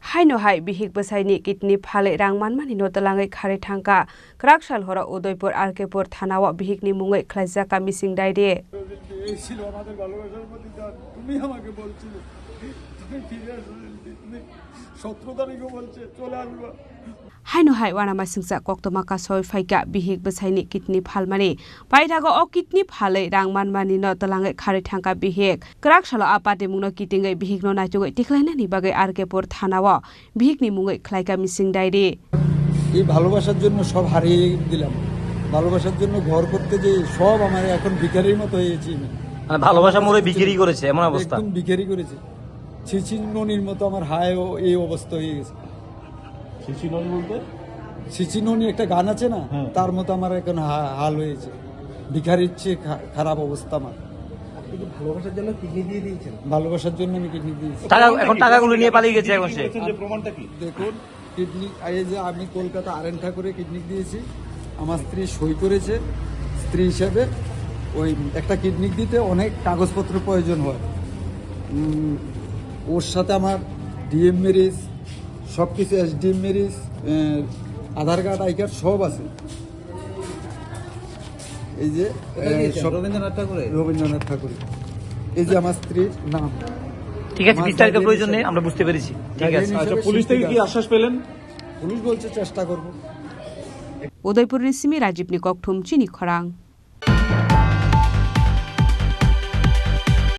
Haino hai bihik besai kitni phale rangman mani no talangai khare thangka Krakshal hora Udaipur Alkepur thanawa bihik ni mungai khlaijaka missing daire ছিল আমাদের ভালোবাসার প্রতিদান তুমি আমাকে বলছিলে তুমি ফিরে আসবে তুমি 17 তারিখে বলছে চলে আসবা Haino hai wana masingsa koktoma ka soi faika bihik besai kitni phalmani paithago o kitni phale rangman mani no talangai khare thangka bihik Krakshal apate mungno kitingai bihik no najugai tiklaina ni bagai Alkepur thanawa bihik ni mungai khlaika missing daire এই ভালোবাসার জন্য সব হারিয়ে দিলাম ভালোবাসার জন্য ঘর করতে যে সব আমার এখন ভিখারির মতো হয়েছে মানে ভালোবাসা মোরে বিক্রি করেছে এমন অবস্থা একদম বিক্রি করেছে ছিচিননির মতো আমার হায়ও এই অবস্থা হয়ে গেছে ছিচিননি বলতে ছিচিননি একটা গান আছে না তার মতো আমার এখন হাল হয়েছে ভিখারির চেয়ে খারাপ অবস্থা আমার ভালোবাসার জন্য কিডনি দিয়ে দিয়েছেন ভালোবাসার জন্য আমি কিডনি দিয়েছি এখন টাকাগুলো নিয়ে পালিয়ে গেছে এখন সে প্রমাণটা কি দেখুন কিডনি এই যে আমি কলকাতা আরএন ঠাকুরে কিডনি দিয়েছি আমার স্ত্রী সই করেছে স্ত্রী হিসাবে ওই একটা কিডনি দিতে অনেক কাগজপত্র প্রয়োজন হয় ওর সাথে আমার ডিএম ম্যারেজ সব কিছু SDM marriage Aadhaar card I card সব আছে এই যে রবীন্দ্রনাথ ঠাকুর এই যে আমার স্ত্রীর নাম ঠিক আছে বিস্তারিত প্রয়োজন নেই আমরা বুঝতে পেরেছি ঠিক আছে আচ্ছা পুলিশ থেকে কি আশ্বাস পেলেন পুলিশ বলছে চেষ্টা করব Udaipur Simi Rajib Nikok Thum Chini Khorang